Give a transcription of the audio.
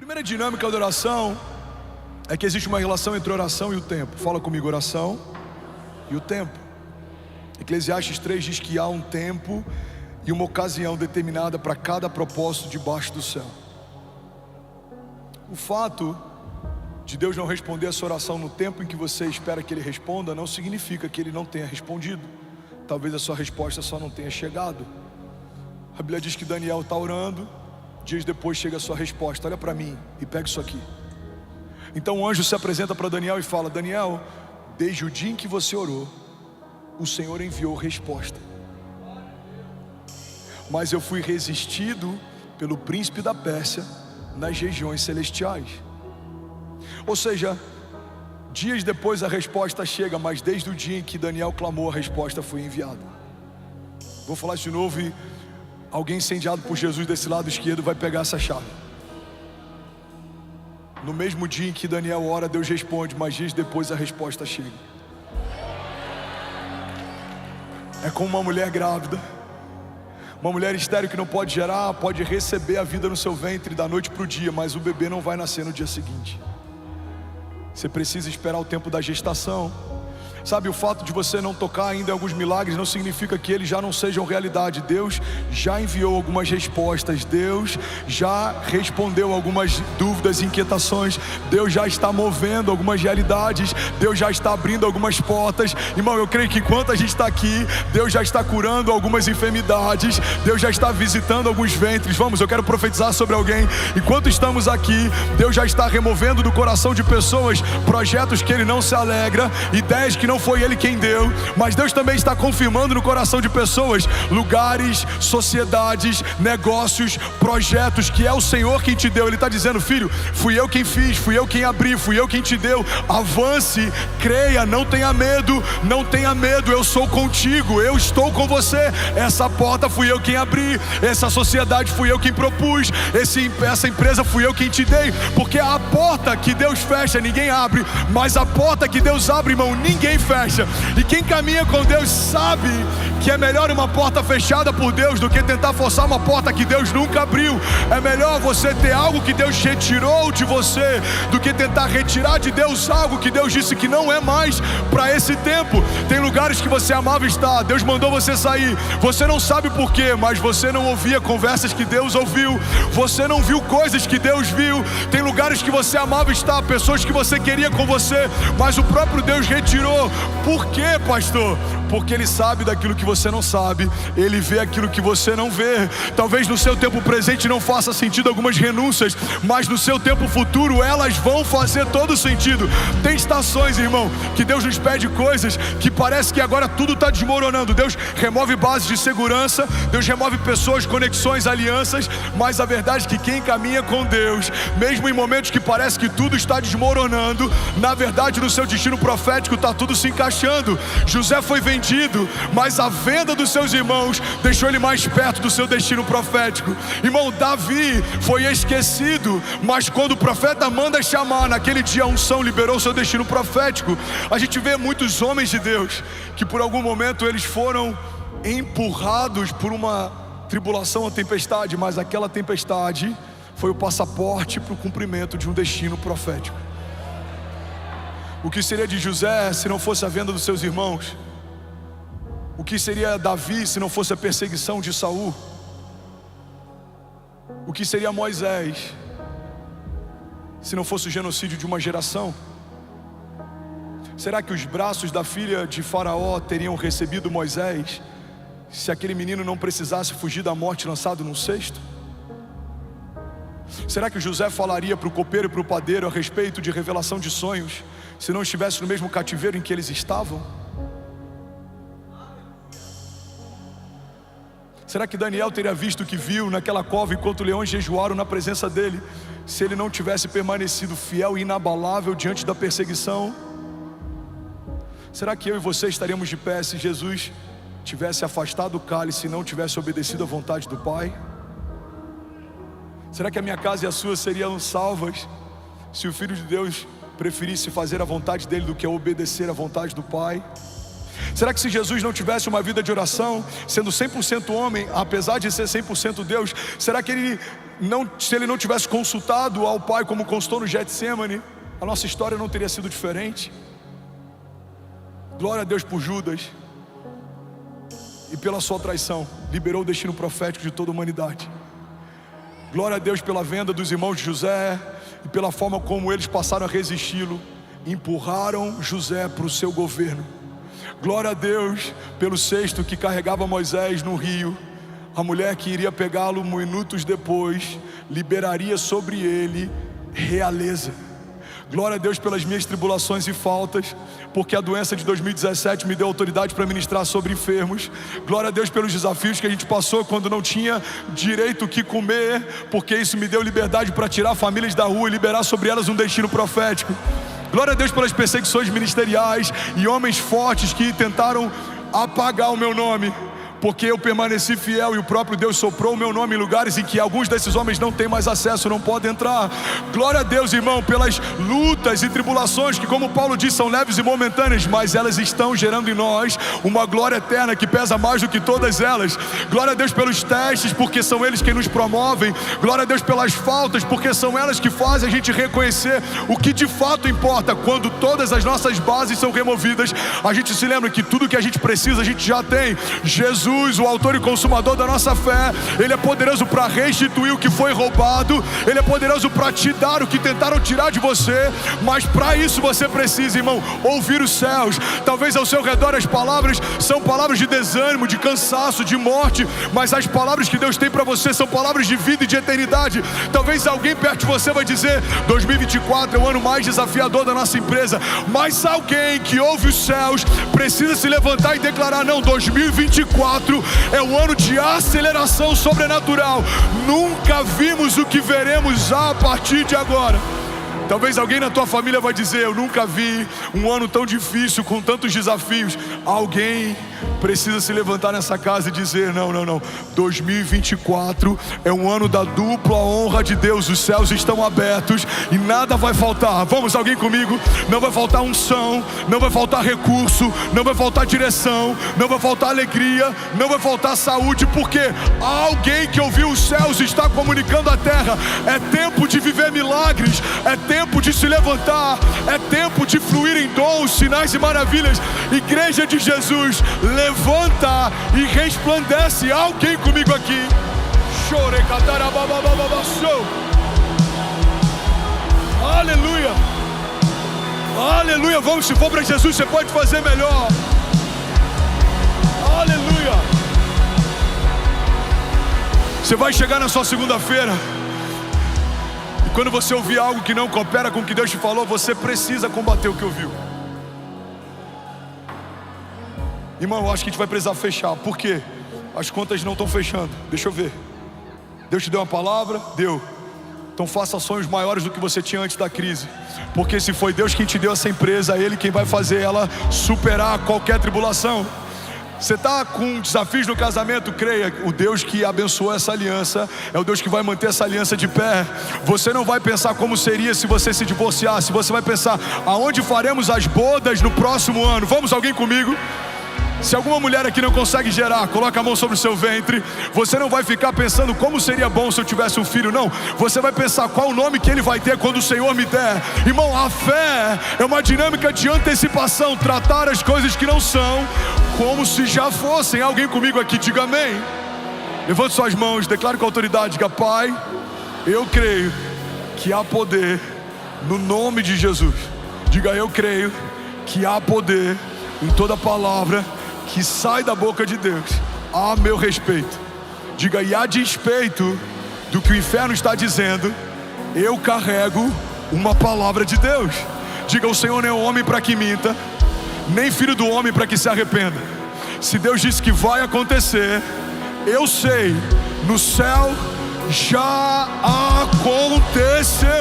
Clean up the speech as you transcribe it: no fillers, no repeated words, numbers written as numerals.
Primeira dinâmica da oração é que existe uma relação entre oração e o tempo. Fala comigo, oração e o tempo. Eclesiastes 3 diz que há um tempo e uma ocasião determinada para cada propósito debaixo do céu. O fato de Deus não responder a sua oração no tempo em que você espera que Ele responda não significa que Ele não tenha respondido. Talvez a sua resposta só não tenha chegado. A Bíblia diz que Daniel está orando, dias depois chega a sua resposta. Olha para mim e pega isso aqui. Então o anjo se apresenta para Daniel e fala: Daniel, desde o dia em que você orou, o Senhor enviou resposta, mas eu fui resistido pelo príncipe da Pérsia nas regiões celestiais. Ou seja, dias depois a resposta chega, mas desde o dia em que Daniel clamou, a resposta foi enviada. Vou falar isso de novo e alguém incendiado por Jesus desse lado esquerdo vai pegar essa chave. No mesmo dia em que Daniel ora, Deus responde, mas dias depois a resposta chega. É como uma mulher grávida, uma mulher estéril que não pode gerar, pode receber a vida no seu ventre da noite para o dia, mas o bebê não vai nascer no dia seguinte. Você precisa esperar o tempo da gestação. Sabe, o fato de você não tocar ainda em alguns milagres não significa que eles já não sejam realidade. Deus já enviou algumas respostas, Deus já respondeu algumas dúvidas e inquietações, Deus já está movendo algumas realidades, Deus já está abrindo algumas portas. Irmão, eu creio que enquanto a gente está aqui, Deus já está curando algumas enfermidades, Deus já está visitando alguns ventres. Vamos, eu quero profetizar sobre alguém. Enquanto estamos aqui, Deus já está removendo do coração de pessoas projetos que Ele não se alegra, ideias que não foi Ele quem deu, mas Deus também está confirmando no coração de pessoas lugares, sociedades, negócios, projetos que é o Senhor quem te deu. Ele está dizendo: filho, fui eu quem fiz, fui eu quem abri, fui eu quem te deu. Avance, creia, não tenha medo, não tenha medo, eu sou contigo, eu estou com você. Essa porta fui eu quem abri, essa sociedade fui eu quem propus, essa empresa fui eu quem te dei. Porque a porta que Deus fecha, ninguém abre, mas a porta que Deus abre, irmão, ninguém fecha. E quem caminha com Deus sabe que é melhor uma porta fechada por Deus do que tentar forçar uma porta que Deus nunca abriu. É melhor você ter algo que Deus retirou de você do que tentar retirar de Deus algo que Deus disse que não é mais para esse tempo. Tem lugares que você amava estar, Deus mandou você sair, você não sabe por quê, mas você não ouvia conversas que Deus ouviu, você não viu coisas que Deus viu. Tem lugares que você amava estar, pessoas que você queria com você, mas o próprio Deus retirou. Por quê, pastor? Porque Ele sabe daquilo que você não sabe, Ele vê aquilo que você não vê. Talvez no seu tempo presente não faça sentido algumas renúncias, mas no seu tempo futuro elas vão fazer todo sentido. Tem estações, irmão, que Deus nos pede coisas que parece que agora tudo está desmoronando. Deus remove bases de segurança, Deus remove pessoas, conexões, alianças, mas a verdade é que quem caminha com Deus, mesmo em momentos que parece que tudo está desmoronando, na verdade no seu destino profético está tudo se encaixando. José foi vendido, mas a venda dos seus irmãos deixou ele mais perto do seu destino profético. Irmão, Davi foi esquecido, mas quando o profeta manda chamar, naquele dia a unção liberou seu destino profético. A gente vê muitos homens de Deus que por algum momento eles foram empurrados por uma tribulação ou tempestade, mas aquela tempestade foi o passaporte para o cumprimento de um destino profético. O que seria de José se não fosse a venda dos seus irmãos? O que seria Davi se não fosse a perseguição de Saul? O que seria Moisés se não fosse o genocídio de uma geração? Será que os braços da filha de Faraó teriam recebido Moisés se aquele menino não precisasse fugir da morte lançado num cesto? Será que José falaria para o copeiro e para o padeiro a respeito de revelação de sonhos se não estivesse no mesmo cativeiro em que eles estavam? Será que Daniel teria visto o que viu naquela cova enquanto leões jejuaram na presença dele, se ele não tivesse permanecido fiel e inabalável diante da perseguição? Será que eu e você estaríamos de pé se Jesus tivesse afastado o cálice e não tivesse obedecido à vontade do Pai? Será que a minha casa e a sua seriam salvas se o Filho de Deus preferisse fazer a vontade dele do que obedecer à vontade do Pai? Será que se Jesus não tivesse uma vida de oração, sendo 100% homem, apesar de ser 100% Deus, será que ele se ele não tivesse consultado ao Pai como consultou no Getsêmani, a nossa história não teria sido diferente. Glória a Deus por Judas e pela sua traição, liberou o destino profético de toda a humanidade. Glória a Deus pela venda dos irmãos de José e pela forma como eles passaram a resisti-lo, empurraram José para o seu governo. Glória a Deus pelo cesto que carregava Moisés no rio. A mulher que iria pegá-lo minutos depois liberaria sobre ele realeza. Glória a Deus pelas minhas tribulações e faltas, porque a doença de 2017 me deu autoridade para ministrar sobre enfermos. Glória a Deus pelos desafios que a gente passou quando não tinha direito o que comer, porque isso me deu liberdade para tirar famílias da rua e liberar sobre elas um destino profético. Glória a Deus pelas perseguições ministeriais e homens fortes que tentaram apagar o meu nome, porque eu permaneci fiel e o próprio Deus soprou o meu nome em lugares em que alguns desses homens não têm mais acesso, não podem entrar. Glória a Deus, irmão, pelas lutas e tribulações que, como Paulo diz, são leves e momentâneas, mas elas estão gerando em nós uma glória eterna que pesa mais do que todas elas. Glória a Deus pelos testes, porque são eles quem nos promovem. Glória a Deus pelas faltas, porque são elas que fazem a gente reconhecer o que de fato importa. Quando todas as nossas bases são removidas, a gente se lembra que tudo que a gente precisa, a gente já tem. Jesus, o autor e consumador da nossa fé, Ele é poderoso para restituir o que foi roubado. Ele é poderoso para te dar o que tentaram tirar de você. Mas para isso você precisa, irmão, ouvir os céus. Talvez ao seu redor as palavras são palavras de desânimo, de cansaço, de morte, mas as palavras que Deus tem para você são palavras de vida e de eternidade. Talvez alguém perto de você vai dizer: 2024 é o ano mais desafiador da nossa empresa. Mas alguém que ouve os céus precisa se levantar e declarar: não, 2024 é um ano de aceleração sobrenatural. Nunca vimos o que veremos a partir de agora. Talvez alguém na tua família vai dizer: eu nunca vi um ano tão difícil, com tantos desafios. Alguém precisa se levantar nessa casa e dizer: não, 2024 é um ano da dupla honra de Deus. Os céus estão abertos e nada vai faltar. Vamos, alguém comigo? Não vai faltar unção, não vai faltar recurso, não vai faltar direção, não vai faltar alegria, não vai faltar saúde, porque alguém que ouviu os céus está comunicando à terra: é tempo de viver milagres, é tempo de se levantar, é tempo de fluir em dons, sinais e maravilhas. Igreja de Jesus, levanta e resplandece. Alguém comigo aqui? Aleluia, aleluia. Vamos, se for para Jesus, você pode fazer melhor. Aleluia. Você vai chegar na sua segunda-feira, e quando você ouvir algo que não coopera com o que Deus te falou, você precisa combater o que ouviu. Irmão, eu acho que a gente vai precisar fechar. Por quê? As contas não estão fechando. Deixa eu ver. Deus te deu uma palavra? Deu. Então faça sonhos maiores do que você tinha antes da crise, porque se foi Deus quem te deu essa empresa, é Ele quem vai fazer ela superar qualquer tribulação. Você está com desafios no casamento? Creia, o Deus que abençoou essa aliança é o Deus que vai manter essa aliança de pé. Você não vai pensar como seria se você se divorciasse. Você vai pensar: aonde faremos as bodas no próximo ano? Vamos, alguém comigo? Se alguma mulher aqui não consegue gerar, coloca a mão sobre o seu ventre. Você não vai ficar pensando como seria bom se eu tivesse um filho, não. Você vai pensar qual o nome que ele vai ter quando o Senhor me der. Irmão, a fé é uma dinâmica de antecipação. Tratar as coisas que não são como se já fossem. Alguém comigo aqui, diga amém. Levante suas mãos, declare com autoridade, diga: Pai, eu creio que há poder no nome de Jesus. Diga: eu creio que há poder em toda palavra que sai da boca de Deus a meu respeito. Diga: e a despeito do que o inferno está dizendo, eu carrego uma palavra de Deus. Diga: o Senhor não é homem para que minta, nem filho do homem para que se arrependa. Se Deus disse que vai acontecer, eu sei, no céu já aconteceu.